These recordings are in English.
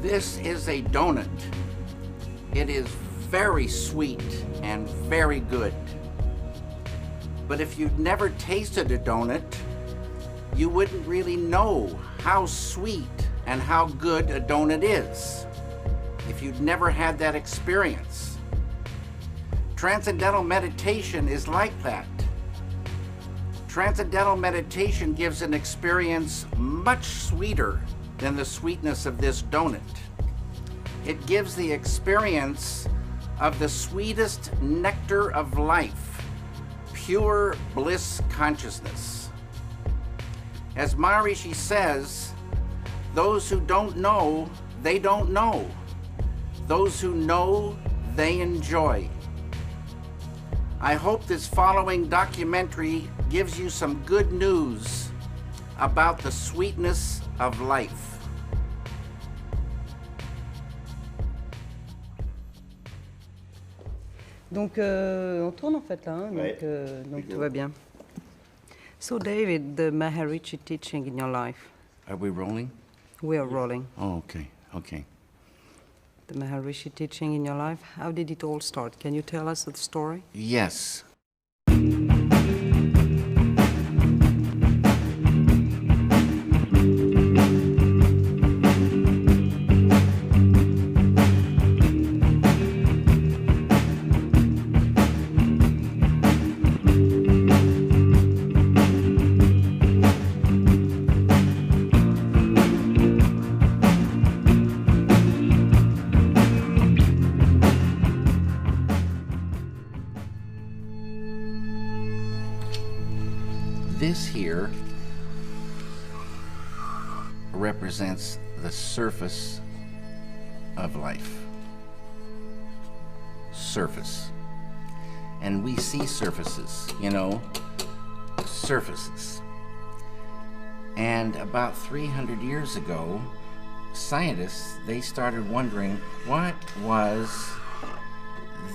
This is a donut. It is very sweet and very good. But if you'd never tasted a donut, you wouldn't really know how sweet and how good a donut is if you'd never had that experience. Transcendental meditation is like that. Transcendental meditation gives an experience much sweeter than the sweetness of this donut. It gives the experience of the sweetest nectar of life, pure bliss consciousness. As Maharishi says, those who don't know, they don't know. Those who know, they enjoy. I hope this following documentary gives you some good news about the sweetness of life. Donc, on tourne en fait là, hein, donc tout va bien. So, David, the Maharishi teaching in your life. Are we rolling? We are rolling. Oh, okay, okay. The Maharishi teaching in your life, how did it all start? Can you tell us the story? Yes. This here represents the surface of life. Surface. And we see surfaces, you know, surfaces. And about 300 years ago, scientists, they started wondering what was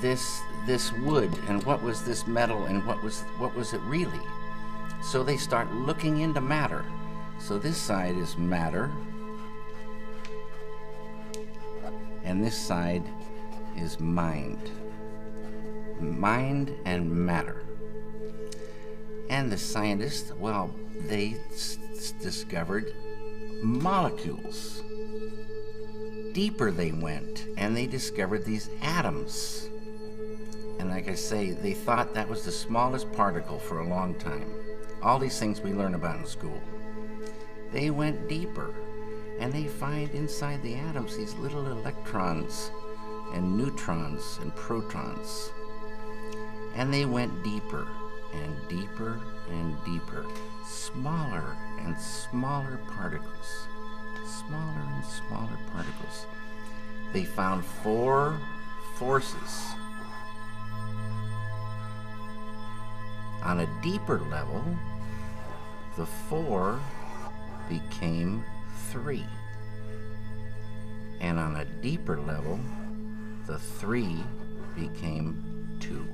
this wood and what was this metal and what was it really? So they start looking into matter. So this side is matter, and this side is mind. Mind and matter. And the scientists, well, they discovered molecules. Deeper they went, and they discovered these atoms. And like I say, they thought that was the smallest particle for a long time. All these things we learn about in school. They went deeper, and they find inside the atoms these little electrons and neutrons and protons. And they went deeper and deeper and deeper, smaller and smaller particles, smaller and smaller particles. They found 4 forces. On a deeper level, the 4 became 3. And on a deeper level, the 3 became 2.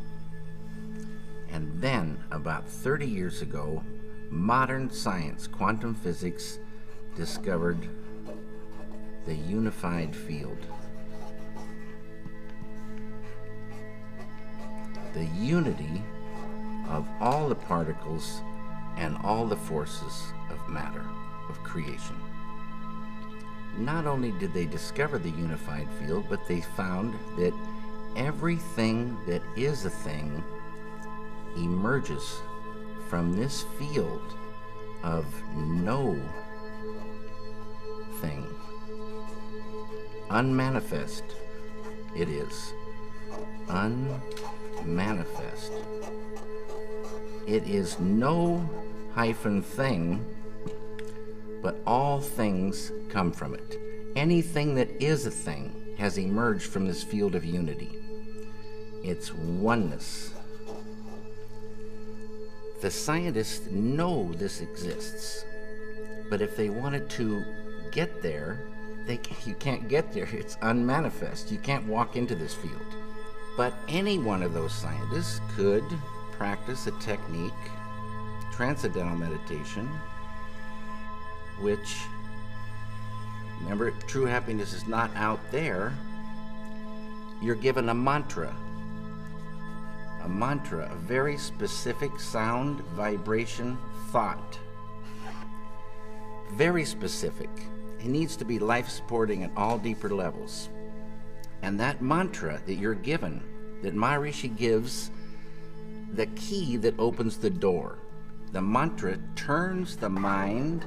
And then, about 30 years ago, modern science, quantum physics, discovered the unified field. The unity of all the particles and all the forces of matter, of creation. Not only did they discover the unified field, but they found that everything that is a thing emerges from this field of no thing. Unmanifest it is. Unmanifest. It is no hyphen thing, but all things come from it. Anything that is a thing has emerged from this field of unity. It's oneness. The scientists know this exists, but if they wanted to get there, you can't get there. It's unmanifest. You can't walk into this field. But any one of those scientists could practice a technique, transcendental meditation, which Remember, true happiness is not out there. You're given a mantra. A mantra, a very specific sound, vibration, thought. Very specific. It needs to be life-supporting at all deeper levels. And that mantra that you're given, that Maharishi gives, the key that opens the door. The mantra turns the mind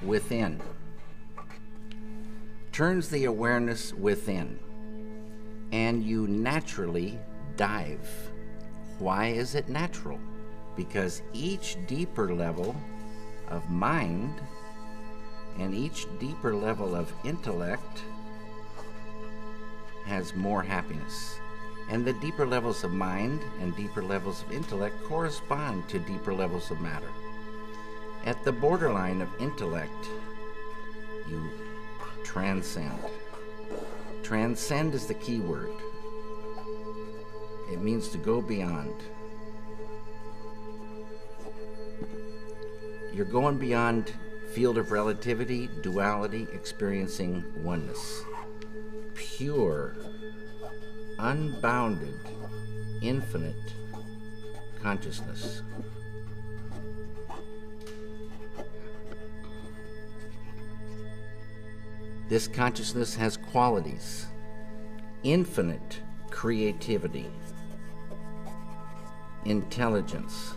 within. Turns the awareness within. And you naturally dive. Why is it natural? Because each deeper level of mind and each deeper level of intellect has more happiness. And the deeper levels of mind and deeper levels of intellect correspond to deeper levels of matter. At the borderline of intellect, you transcend. Transcend is the key word. It means to go beyond. You're going beyond field of relativity, duality, experiencing oneness. Pure, unbounded, infinite consciousness. This consciousness has qualities: infinite creativity, intelligence,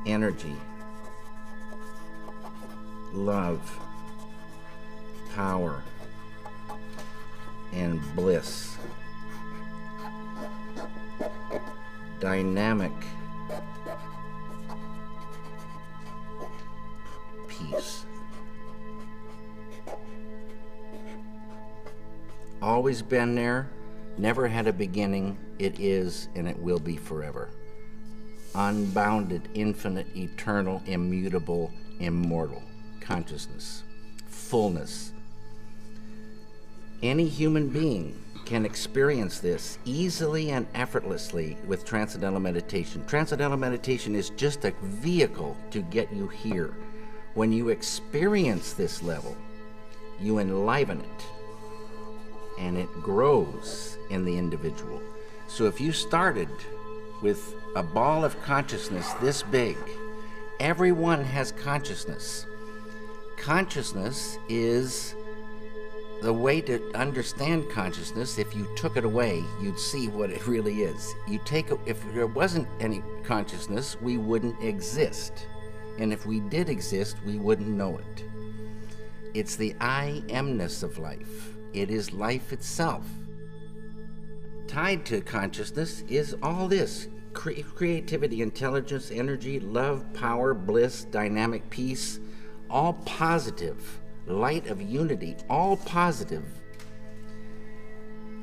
energy, love, power, and bliss. Dynamic peace. Always been there, never had a beginning, it is and it will be forever. Unbounded, infinite, eternal, immutable, immortal consciousness, fullness. Any human being can experience this easily and effortlessly with Transcendental Meditation. Transcendental Meditation is just a vehicle to get you here. When you experience this level, you enliven it, and it grows in the individual. So if you started with a ball of consciousness this big, everyone has consciousness. Consciousness is the way to understand consciousness. If you took it away, you'd see what it really is. If there wasn't any consciousness, we wouldn't exist. And if we did exist, we wouldn't know it. It's the I amness of life. It is life itself. Tied to consciousness is all this: creativity, intelligence, energy, love, power, bliss, dynamic peace, all positive. Light of unity, all positive.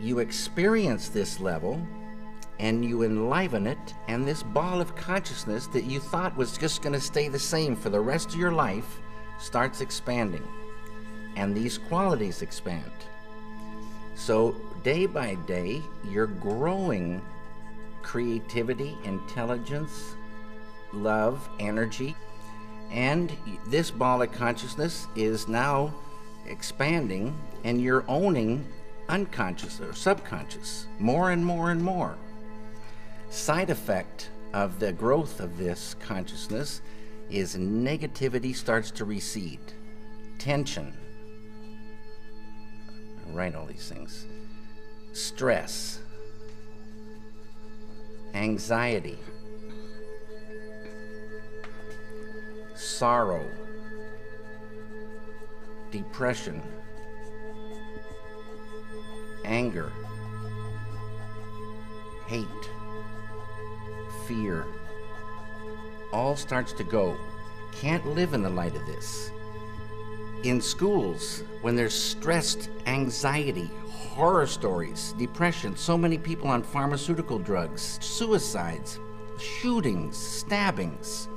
You experience this level and you enliven it, and this ball of consciousness that you thought was just going to stay the same for the rest of your life starts expanding, and these qualities expand. So day by day, you're growing creativity, intelligence, love, energy. And this ball of consciousness is now expanding, and you're owning unconscious or subconscious more and more and more. Side effect of the growth of this consciousness is negativity starts to recede. Tension. I'll write all these things. Stress. Anxiety. Sorrow, depression, anger, hate, fear, all starts to go. Can't live in the light of this. In schools, when there's stressed anxiety, horror stories, depression, so many people on pharmaceutical drugs, suicides, shootings, stabbings,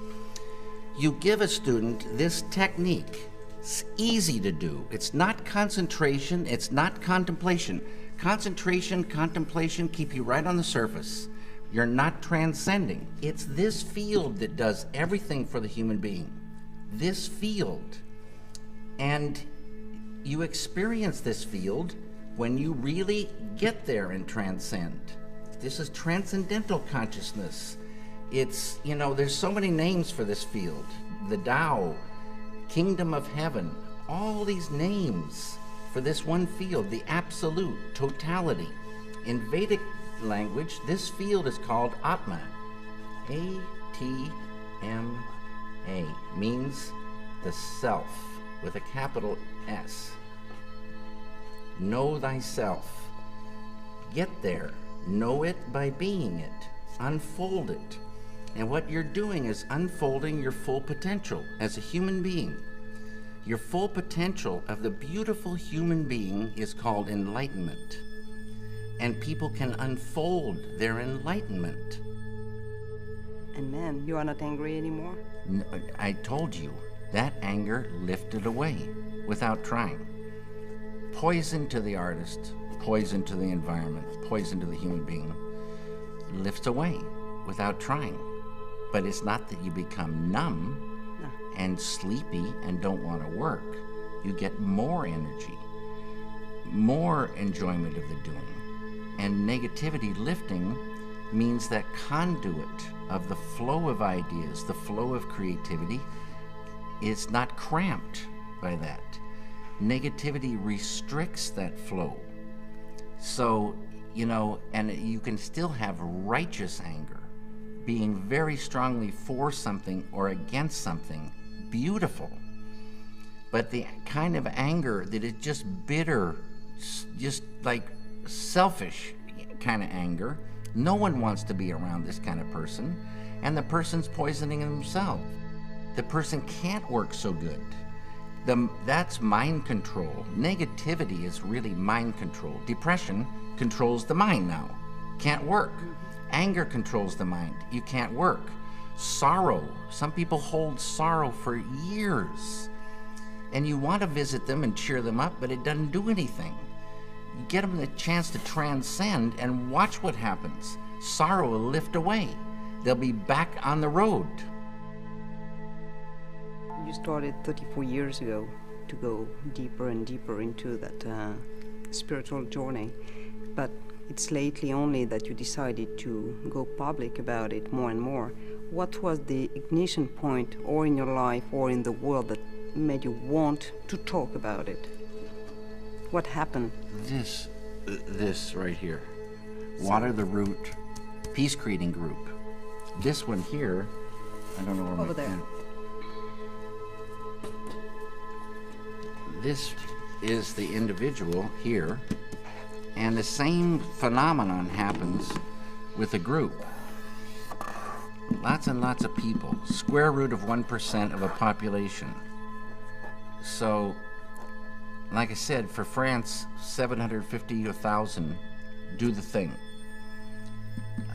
you give a student this technique. It's easy to do. It's not concentration, it's not contemplation. Concentration, contemplation keep you right on the surface. You're not transcending. It's this field that does everything for the human being. this field. And you experience this field when you really get there and transcend. This is transcendental consciousness. It's, you know, there's so many names for this field. The Tao, Kingdom of Heaven, all these names for this one field, the absolute, totality. In Vedic language, this field is called Atma. A-T-M-A, means the self, with a capital S. Know thyself. Get there. Know it by being it. Unfold it. And what you're doing is unfolding your full potential as a human being. Your full potential of the beautiful human being is called enlightenment. And people can unfold their enlightenment. And man, you are not angry anymore? No, I told you, that anger lifted away without trying. Poison to the artist, poison to the environment, poison to the human being, lifts away without trying. But it's not that you become numb and sleepy and don't want to work. You get more energy, more enjoyment of the doing. And negativity lifting means that conduit of the flow of ideas, the flow of creativity, is not cramped by that. Negativity restricts that flow. So, you know, and you can still have righteous anger, being very strongly for something or against something, beautiful. But the kind of anger that is just bitter, just like selfish kind of anger, no one wants to be around this kind of person, and the person's poisoning themselves. The person can't work so good. That's mind control. Negativity is really mind control. Depression controls the mind now. Can't work. Anger controls the mind. You can't work. Sorrow. Some people hold sorrow for years. And you want to visit them and cheer them up, but it doesn't do anything. You get them the chance to transcend and watch what happens. Sorrow will lift away. They'll be back on the road. You started 34 years ago to go deeper and deeper into that spiritual journey, but it's lately only that you decided to go public about it more and more. What was the ignition point, or in your life or in the world, that made you want to talk about it? What happened? This right here. Water the Root Peace Creating Group. This one here, I don't know where over there. This is the individual here, and the same phenomenon happens with a group. Lots and lots of people, square root of 1% of a population. So, like I said, for France, 750 or 1,000 do the thing.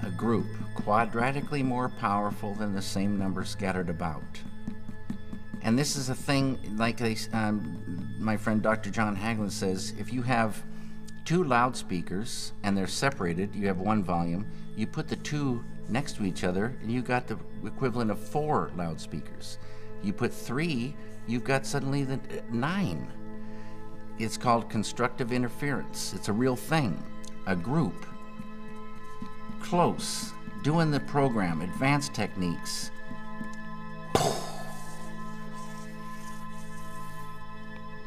A group, quadratically more powerful than the same number scattered about. And this is a thing, like my friend Dr. John Hagelin says, if you have two loudspeakers and they're separated, you have one volume, you put the two next to each other and you got the equivalent of 4 loudspeakers. You put 3, you've got suddenly the 9. It's called constructive interference. It's a real thing. A group, close, doing the program, advanced techniques.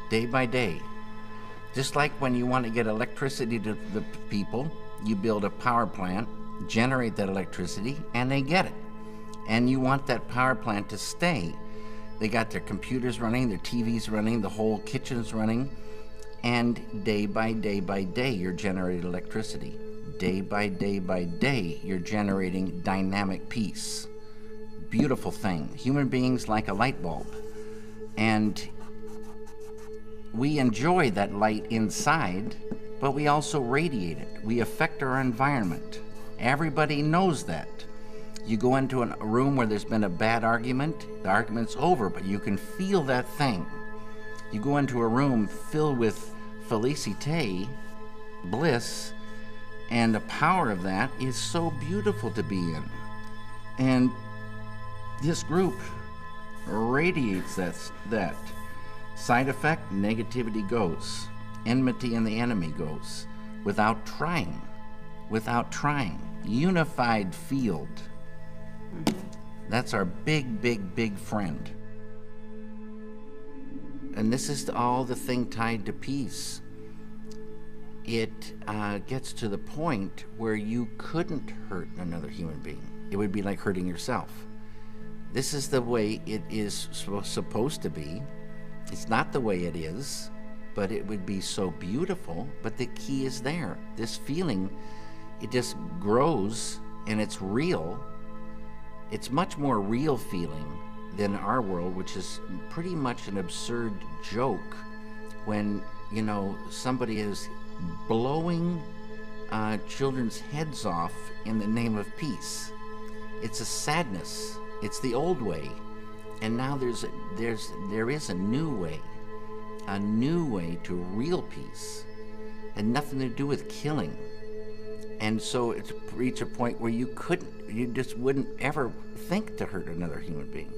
Day by day. Just like when you want to get electricity to the people, you build a power plant, generate that electricity, and they get it. And you want that power plant to stay. They got their computers running, their TVs running, the whole kitchen's running, and day by day, you're generating electricity. Day by day, you're generating dynamic peace. Beautiful thing. Human beings like a light bulb. And we enjoy that light inside, but we also radiate it. We affect our environment. Everybody knows that. You go into a room where there's been a bad argument, the argument's over, but you can feel that thing. You go into a room filled with felicite, bliss, and the power of that is so beautiful to be in. And this group radiates that. Side effect, negativity goes. Enmity and the enemy goes. Without trying. Without trying. Unified field. That's our big, big, big friend. And this is all the thing tied to peace. It gets to the point where you couldn't hurt another human being. It would be like hurting yourself. This is the way it is supposed to be. It's not the way it is, but it would be so beautiful. But the key is there. This feeling, it just grows and it's real. It's much more real feeling than our world, which is pretty much an absurd joke when, you know, somebody is blowing children's heads off in the name of peace. It's a sadness. It's the old way. And now there is a new way to real peace, and nothing to do with killing. And so it's reached a point where you just wouldn't ever think to hurt another human being.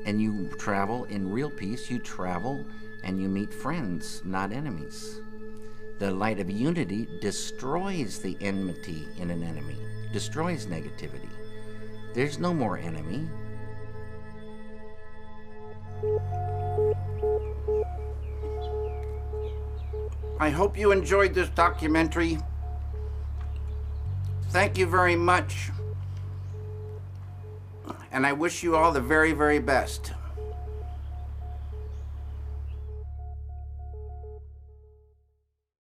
And you travel in real peace. You travel and you meet friends, not enemies. The light of unity destroys the enmity in an enemy, destroys negativity. There's no more enemy. I hope you enjoyed this documentary. Thank you very much. And I wish you all the very, very best.